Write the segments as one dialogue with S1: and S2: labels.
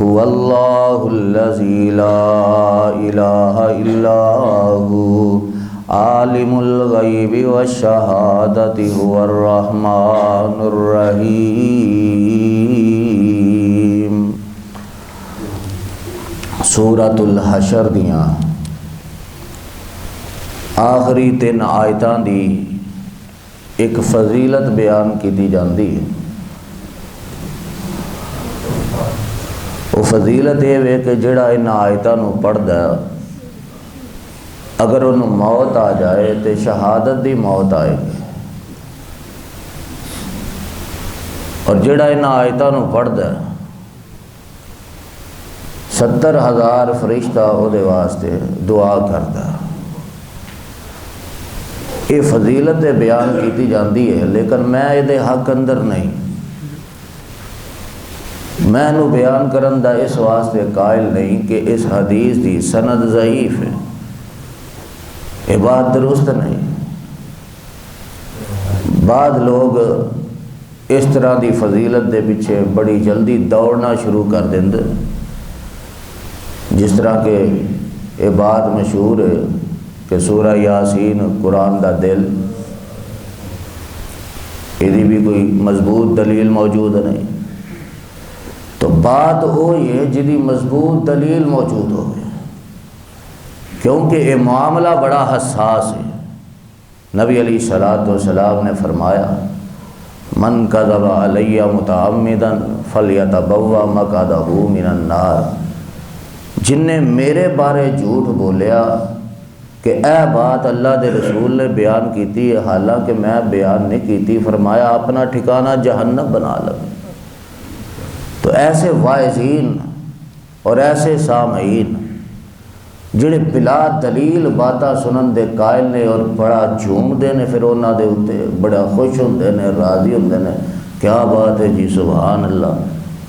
S1: هو اللہ الذی لا الہ الا هو عالم الغیب والشہادۃ هو الرحمن الرحیم۔ سورۃ الحشر دیاں آخری 3 آیتاں دی ایک فضیلت بیان کی جاندی ہے۔ وہ فضیلت یہ ہے کہ جڑا ان آیتاں نو پڑھدا ہے اگر انہوں موت آ جائے تو شہادت دی موت آئے گی، اور جڑا ان آیتاں نو پڑھدا ہے 70,000 فرشتہ او دے واسطے دعا کردا ہے۔ یہ فضیلت بیان کی جاندی ہے، لیکن میں یہ حق اندر نہیں، میں نو بیان کرن دا اس واسطے قائل نہیں کہ اس حدیث دی سند ضعیف ہے، یہ بات درست نہیں۔ بعض لوگ اس طرح دی فضیلت دے پیچھے بڑی جلدی دوڑنا شروع کر دیندے، جس طرح کہ یہ بات مشہور ہے کہ سورہ یاسین قرآن دا دل، یہ بھی کوئی مضبوط دلیل موجود نہیں۔ تو بات وہی ہے جدی مضبوط دلیل موجود ہو گئی، کیونکہ یہ معاملہ بڑا حساس ہے۔ نبی علیہ السلام نے فرمایا من کذب علی متعمدا فلیتبوأ مقعدہ من النار، جن نے میرے بارے جھوٹ بولیا کہ اے بات اللہ دے رسول نے بیان کیتی ہے حالانکہ میں بیان نہیں کیتی، فرمایا اپنا ٹھکانہ جہنم بنا لو۔ تو ایسے واعظین اور ایسے سامعین جڑے بلا دلیل باتاں سنن دے قائل نے اور بڑا جھوم دے نے، پھر انہاں دے اوتے بڑا خوش ہوندے نے، راضی ہوندے نے، کیا بات ہے جی، سبحان اللہ۔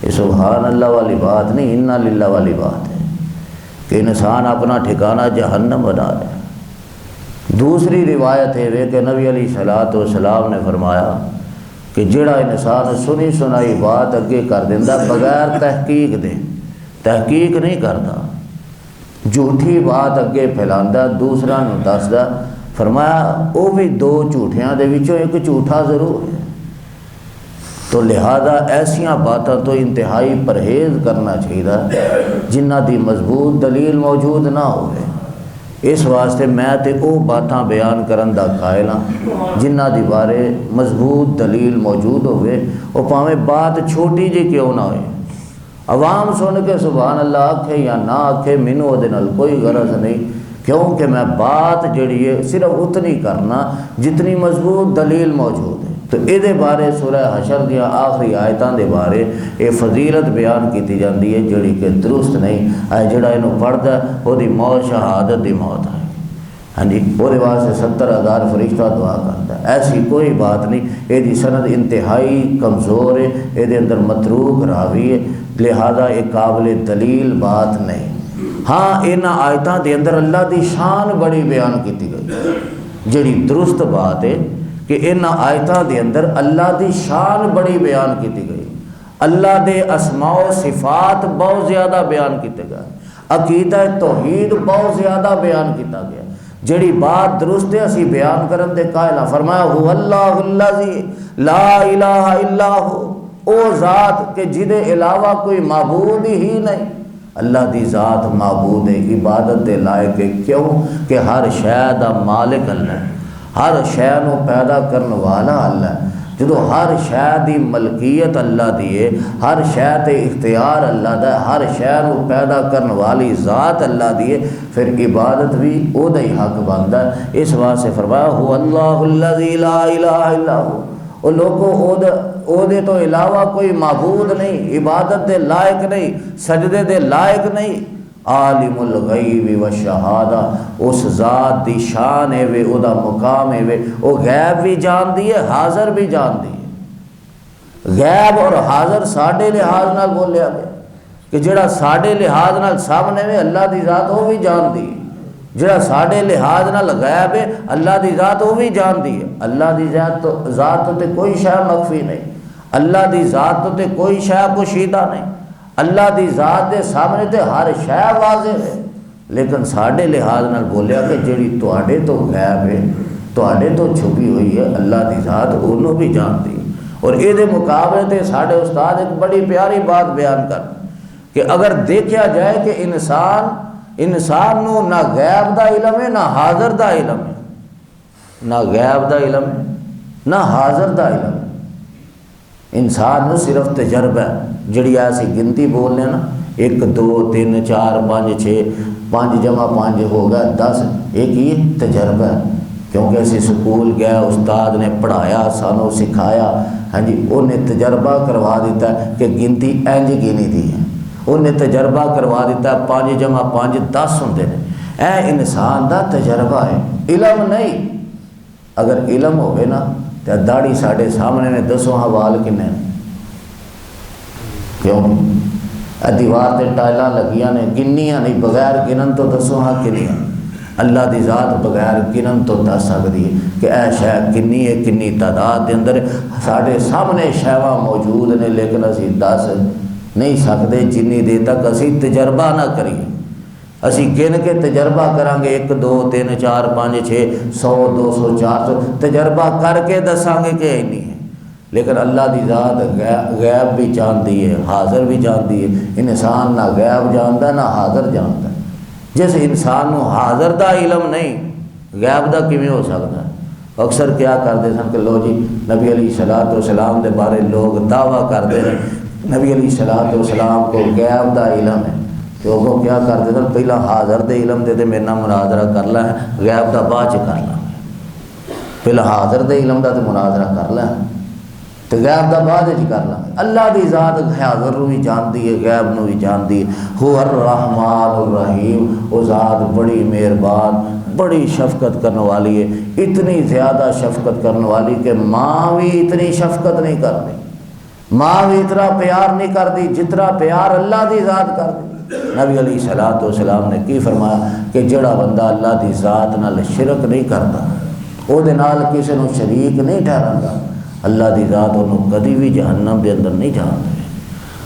S1: یہ سبحان اللہ والی بات نہیں، انا للہ والی بات ہے کہ انسان اپنا ٹھکانہ جہنم بنا لے۔ دوسری روایت ہے کہ نبی علیہ السلام نے فرمایا کہ جڑا انسان سنی سنائی بات اگے کر دیندہ بغیر تحقیق دے، تحقیق نہیں کرتا، جھوٹی بات اگے پھیلاندا دوسرا نو دسدا، فرمایا وہ بھی 2 جھوٹیاں دے وچوں ایک جھوٹا ضرور ہے۔ تو لہذا ایسیاں باتاں تو انتہائی پرہیز کرنا چاہیے جنہ دی مضبوط دلیل موجود نہ ہوئے۔ اس واسطے میں تے او باتاں بیان کرن دا قائل ہاں جنہ دی بارے مضبوط دلیل موجود ہوئے، وہ پاویں بات چھوٹی جی کیوں نہ ہوئے، عوام سن کے سبحان اللہ آکھے یا نہ آکھے، مینوں دے نال کوئی غرض نہیں، کیونکہ میں بات جڑی ہے صرف اتنی کرنا جتنی مضبوط دلیل موجود ہے۔ تو یہ بارے سورہ حشر دیا آخری آیتاں دے بارے یہ فضیلت بیان کی جاندی ہے جڑی کہ درست نہیں ہے۔ جڑا انہوں پڑھتا ہے وہ دی موت شہادت دی موت ہے، ہاں جی، وہ واسطے 70,000 فرشتہ دعا کرتا ہے۔ ایسی کوئی بات نہیں، یہ دی سند انتہائی کمزور ہے، یہ دے اندر متروک راوی ہے، لہذا یہ قابل دلیل بات نہیں۔ ہاں ان آیتاں دے اندر اللہ دی شان بڑی بیان کی گئی، جڑی درست بات ہے کہ ان آیتاں دے اندر اللہ دی شان بڑی بیان کی گئی، اللہ دے اسماء و صفات بہت زیادہ بیان کیتے گئے، عقیدہ توحید بہت زیادہ بیان کیتا گیا۔ جڑی بات درست ہے اسی بیان کرن دے قائل ہیں۔ فرمایا هو اللہ الذی لا الہ الا ہو، او ذات کہ جدے علاوہ کوئی معبود ہی نہیں۔ اللہ دی ذات معبود ہے، عبادت دے لائق ہے، کیوں کہ ہر شے دا مالک اللہ ہے، ہر شے نو پیدا کرنے والا اللہ ہے۔ جدو ہر شے دی ملکیت اللہ دی ہے، ہر شے تے اختیار اللہ دا ہے، ہر شے نو پیدا کرنے والی ذات اللہ دی ہے، پھر عبادت بھی او دا ہی حق بنتا ہے۔ اس واسطے فرمایا هو اللہ الذی لا الہ الا ہو، او لوگوں او دے تو علاوہ کوئی معبود نہیں، عبادت دے لائق نہیں، سجدے دے لائق نہیں۔ عالم الغیب والشہادہ، اس ذات دی شان ہے وے، او دا مقام ہے وے، او غیب بھی جان دی ہے، حاضر بھی جان دی ہے۔ غیب اور حاضر ساڑھے لحاظ نال بولیا گیا کہ جڑا ساڑھے لحاظ نال سامنے وے اللہ دی ذات وہ بھی جان دی ہے، جڑا ساڑھے لحاظ نال غیب ہے اللہ دی ذات وہ بھی جان دی ہے۔ اللہ دی ذات تو تے کوئی شے مخفی نہیں، اللہ دی ذات تو تے کوئی شے پوشیدہ نہیں، اللہ دی ذات دے سامنے تے ہر شے واضح ہے، لیکن ساڈے لحاظ نال بولیا کہ جیڑی تواڈے تو غائب ہے، تواڈے تو چھپی ہوئی ہے، اللہ دی ذات انہوں بھی جانتی ہے۔ اور یہ دے مقابلے تے ساڈے استاد ایک بڑی پیاری بات بیان کر کہ اگر دیکھا جائے کہ انسان نو نہ غیب دا علم ہے نہ حاضر دا علم ہے، نہ غیب دا علم ہے نہ حاضر دا علم ہے، انسان نو صرف تجربہ ہے، جڑی ایسی گنتی بولنے نا 1 2 3 4 5 6 5 جمع 5 ہو گیا 10، ایک یہ تجربہ ہے، کیونکہ اسی سکول گئے، استاد نے پڑھایا، سانو سکھایا، ہاں جی انہیں تجربہ کروا دیتا ہے کہ گنتی انج گنی دی ہے، انہیں تجربہ کروا دیتا ہے 5 جمع 5 10 ہوندے نے، اے انسان دا تجربہ ہے، علم نہیں۔ اگر علم ہوئے نا تو داڑھی ساڑھے سامنے نے 10 حوال کنے کیوں دیوار تے ٹائلاں لگیاں نے، گنیاں نہیں، بغیر گنن تو 10 کنیاں، اللہ دی ذات بغیر گنن تو دس سکتی ہے کہ اے شے کنی ہے، کنی تعداد دے اندر ساڑھے سامنے شیواں موجود نے، لیکن اسی دس نہیں سکتے جنی دے تک اسی تجربہ نہ کریے۔ اسی گن کے تجربہ کریں گے 1 2 3 4 5 6 100 200 400 تجربہ کر کے دساں گے کہ اینی ہے، لیکن اللہ دی ذات غیب بھی جانتی ہے، حاضر بھی جانتی ہے۔ انسان نہ غیب جانتا ہے نہ حاضر جانتا ہے۔ جس انسان نو حاضر دا علم نہیں، غیب دا کیویں ہو سکتا ہے؟ اکثر کیا کرتے سن کہ لو جی نبی علیہ الصلوۃ والسلام دے بارے لوگ دعویٰ کرتے ہیں نبی علیہ الصلوۃ والسلام کو غیب دا علم ہے، تو وہ کیا کرتے سن پہلا حاضر دے علم دے میرے نام مناظرہ کر لیں، غیب دا بعد کر لیں، پہلا حاضر دے علم دا تے مناظرہ کر لیں تو غیب دا بعد کر لیں۔ اللہ دی ذات حاضر نو بھی جانتی ہے، غیب نو بھی جانتی ہے۔ هو الرحمن الرحیم، وہ ذات بڑی مہربان، بڑی شفقت کرنے والی ہے، اتنی زیادہ شفقت کرنے والی کہ ماں بھی اتنی شفقت نہیں کرتی، ماں بھی اتنا پیار نہیں کرتی جتنا پیار اللہ دی ذات کرتی۔ نبی علیہ الصلوۃ والسلام نے کی فرمایا کہ جڑا بندہ اللہ دی ذات نال شرک نہیں کرتا، او دے نال کسی نو شریک نہیں ٹھہراندا، اللہ دی ذات انہوں کدی بھی جہنم دے اندر نہیں جان دے،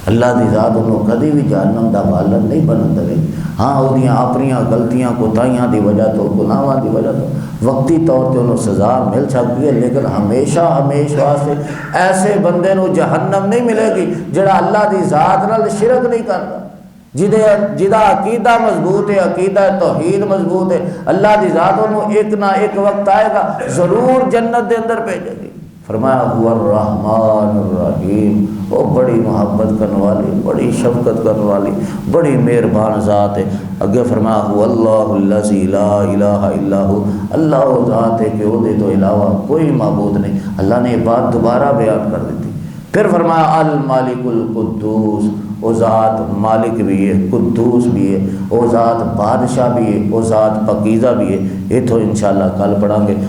S1: اللہ دی ذات انہوں کدی بھی جہنم دا بالن نہیں بنن دے۔ ہاں وہ دیاں اپنیاں غلطیاں کوتاہیاں دی وجہ تو گناہاں دی وجہ تو وقتی طور تے انہوں سزا مل سکتی ہے، لیکن ہمیشہ واسطے ایسے بندے نو جہنم نہیں ملے گی جڑا اللہ دی ذات نال شرک نہیں کرتا، جدا عقیدہ مضبوط ہے، عقیدہ توحید مضبوط ہے، اللہ دی ذات انہوں ایک نہ ایک وقت آئے گا ضرور جنت دے اندر بھیجے گی۔ فرمایا هو الرحمن الرحیم، وہ بڑی محبت کرنے والی، بڑی شفقت کرنے والی، بڑی مہربان ذات ہے۔ اگے فرمایا هو اللہ الذی لا الہ الا هو، اللہ وہ ذات ہے کہ وہ دے تو علاوہ کوئی معبود نہیں۔ اللہ نے یہ بات دوبارہ بیان کر دی تھی۔ پھر فرمایا المالک القدوس، وہ ذات مالک بھی ہے، قدوس بھی ہے، وہ ذات بادشاہ بھی ہے، وہ ذات پاکیزہ بھی ہے۔ یہ تو انشاءاللہ کل پڑھیں گے۔